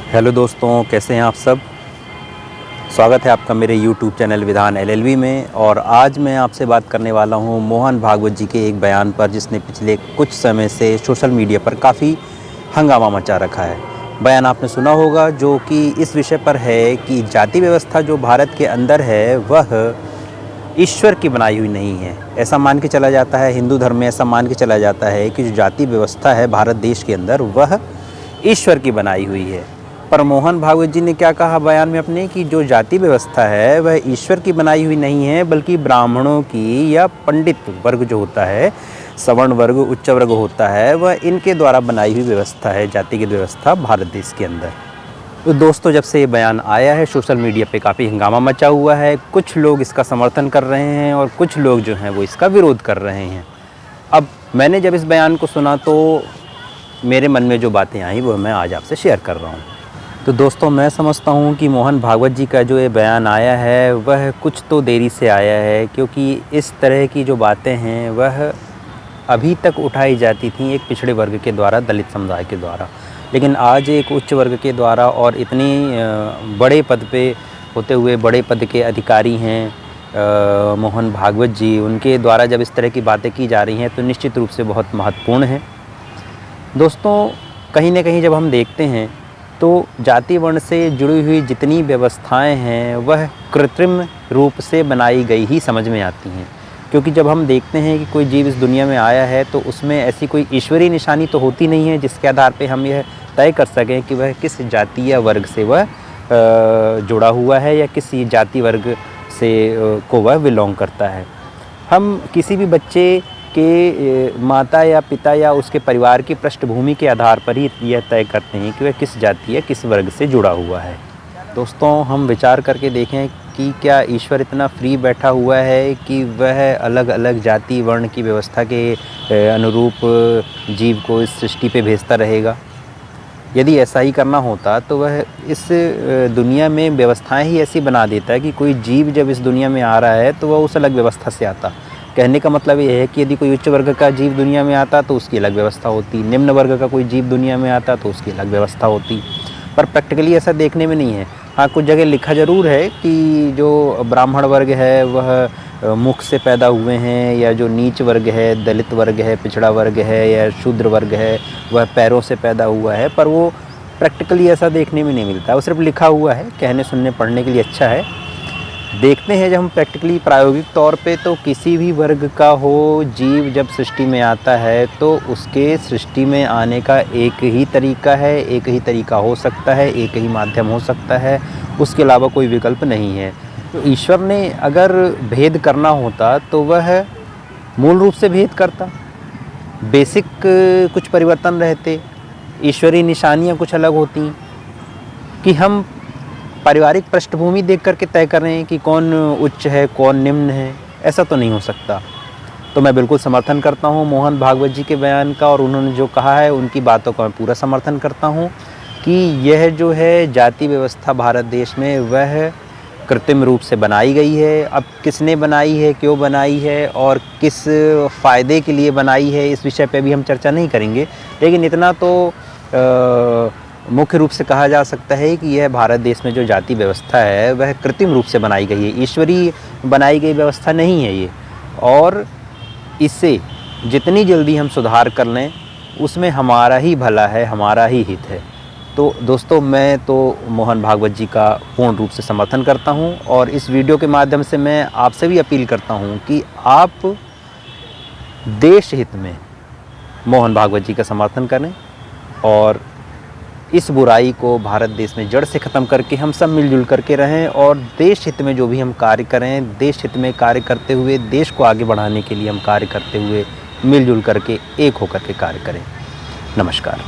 Hello दोस्तों, कैसे हैं आप सब। स्वागत है आपका मेरे YouTube चैनल विधान LLV में। और आज मैं आपसे बात करने वाला हूं मोहन भागवत जी के एक बयान पर, जिसने पिछले कुछ समय से सोशल मीडिया पर काफ़ी हंगामा मचा रखा है। बयान आपने सुना होगा, जो कि इस विषय पर है कि जाति व्यवस्था जो भारत के अंदर है वह ईश्वर की बनाई हुई नहीं है। ऐसा मान के चला जाता है, हिंदू धर्म में ऐसा मान के चला जाता है कि जो जाति व्यवस्था है भारत देश के अंदर वह ईश्वर की बनाई हुई है। पर मोहन भागवत जी ने क्या कहा बयान में अपने, कि जो जाति व्यवस्था है वह ईश्वर की बनाई हुई नहीं है, बल्कि ब्राह्मणों की या पंडित वर्ग जो होता है, सवर्ण वर्ग, उच्च वर्ग होता है, वह इनके द्वारा बनाई हुई व्यवस्था है, जातिगत व्यवस्था भारत देश के अंदर। तो दोस्तों, जब से ये बयान आया है सोशल मीडिया पे काफ़ी हंगामा मचा हुआ है। कुछ लोग इसका समर्थन कर रहे हैं और कुछ लोग जो हैं वो इसका विरोध कर रहे हैं। अब मैंने जब इस बयान को सुना तो मेरे मन में जो बातें आई वो मैं आज आपसे शेयर कर रहा हूँ। तो दोस्तों, मैं समझता हूँ कि मोहन भागवत जी का जो ये बयान आया है वह कुछ तो देरी से आया है, क्योंकि इस तरह की जो बातें हैं वह अभी तक उठाई जाती थी एक पिछड़े वर्ग के द्वारा, दलित समुदाय के द्वारा। लेकिन आज एक उच्च वर्ग के द्वारा और इतनी बड़े पद पे होते हुए, बड़े पद के अधिकारी हैं मोहन भागवत जी, उनके द्वारा जब इस तरह की बातें की जा रही हैं तो निश्चित रूप से बहुत महत्वपूर्ण है। दोस्तों, कहीं ना कहीं जब हम देखते हैं तो जाति वर्ण से जुड़ी हुई जितनी व्यवस्थाएं हैं वह कृत्रिम रूप से बनाई गई ही समझ में आती हैं। क्योंकि जब हम देखते हैं कि कोई जीव इस दुनिया में आया है तो उसमें ऐसी कोई ईश्वरीय निशानी तो होती नहीं है जिसके आधार पे हम यह तय कर सकें कि वह किस जाति या वर्ग से वह जुड़ा हुआ है या किस जाति वर्ग से को वह बिलोंग करता है। हम किसी भी बच्चे के माता या पिता या उसके परिवार की पृष्ठभूमि के आधार पर ही यह तय करते हैं कि वह किस जाति या किस वर्ग से जुड़ा हुआ है। दोस्तों, हम विचार करके देखें कि क्या ईश्वर इतना फ्री बैठा हुआ है कि वह अलग अलग जाति वर्ण की व्यवस्था के अनुरूप जीव को इस सृष्टि पे भेजता रहेगा। यदि ऐसा ही करना होता तो वह इस दुनिया में व्यवस्थाएं ही ऐसी बना देता है कि कोई जीव जब इस दुनिया में आ रहा है तो वह उस अलग व्यवस्था से आता। कहने का मतलब ये है कि यदि कोई उच्च वर्ग का जीव दुनिया में आता तो उसकी अलग व्यवस्था होती, निम्न वर्ग का कोई जीव दुनिया में आता तो उसकी अलग व्यवस्था होती। पर प्रैक्टिकली ऐसा देखने में नहीं है। हाँ, कुछ जगह लिखा ज़रूर है कि जो ब्राह्मण वर्ग है वह मुख से पैदा हुए हैं, या जो नीच वर्ग है, दलित वर्ग है, पिछड़ा वर्ग है या शूद्र वर्ग है वह पैरों से पैदा हुआ है। पर वो प्रैक्टिकली ऐसा देखने में नहीं मिलता, वो सिर्फ लिखा हुआ है, कहने सुनने पढ़ने के लिए अच्छा है। देखते हैं जब हम प्रैक्टिकली प्रायोगिक तौर पे, तो किसी भी वर्ग का हो जीव जब सृष्टि में आता है तो उसके सृष्टि में आने का एक ही तरीका है, एक ही तरीका हो सकता है, एक ही माध्यम हो सकता है, उसके अलावा कोई विकल्प नहीं है। तो ईश्वर ने अगर भेद करना होता तो वह मूल रूप से भेद करता, बेसिक कुछ परिवर्तन रहते, ईश्वरीय निशानियाँ कुछ अलग होती। कि हम पारिवारिक पृष्ठभूमि देख करके तय कर रहे हैं कि कौन उच्च है कौन निम्न है, ऐसा तो नहीं हो सकता। तो मैं बिल्कुल समर्थन करता हूं मोहन भागवत जी के बयान का, और उन्होंने जो कहा है उनकी बातों का मैं पूरा समर्थन करता हूं कि यह जो है जाति व्यवस्था भारत देश में वह कृत्रिम रूप से बनाई गई है। अब किसने बनाई है, क्यों बनाई है और किस फ़ायदे के लिए बनाई है, इस विषय पे भी हम चर्चा नहीं करेंगे। लेकिन इतना तो मुख्य रूप से कहा जा सकता है कि यह भारत देश में जो जाति व्यवस्था है वह कृत्रिम रूप से बनाई गई है, ईश्वरीय बनाई गई व्यवस्था नहीं है ये। और इससे जितनी जल्दी हम सुधार कर लें उसमें हमारा ही भला है, हमारा ही हित है। तो दोस्तों, मैं तो मोहन भागवत जी का पूर्ण रूप से समर्थन करता हूं, और इस वीडियो के माध्यम से मैं आपसे भी अपील करता हूं कि आप देश हित में मोहन भागवत जी का समर्थन करें और इस बुराई को भारत देश में जड़ से ख़त्म करके हम सब मिलजुल करके रहें, और देश हित में जो भी हम कार्य करें, देश हित में कार्य करते हुए देश को आगे बढ़ाने के लिए हम कार्य करते हुए मिलजुल करके एक होकर के कार्य करें। नमस्कार।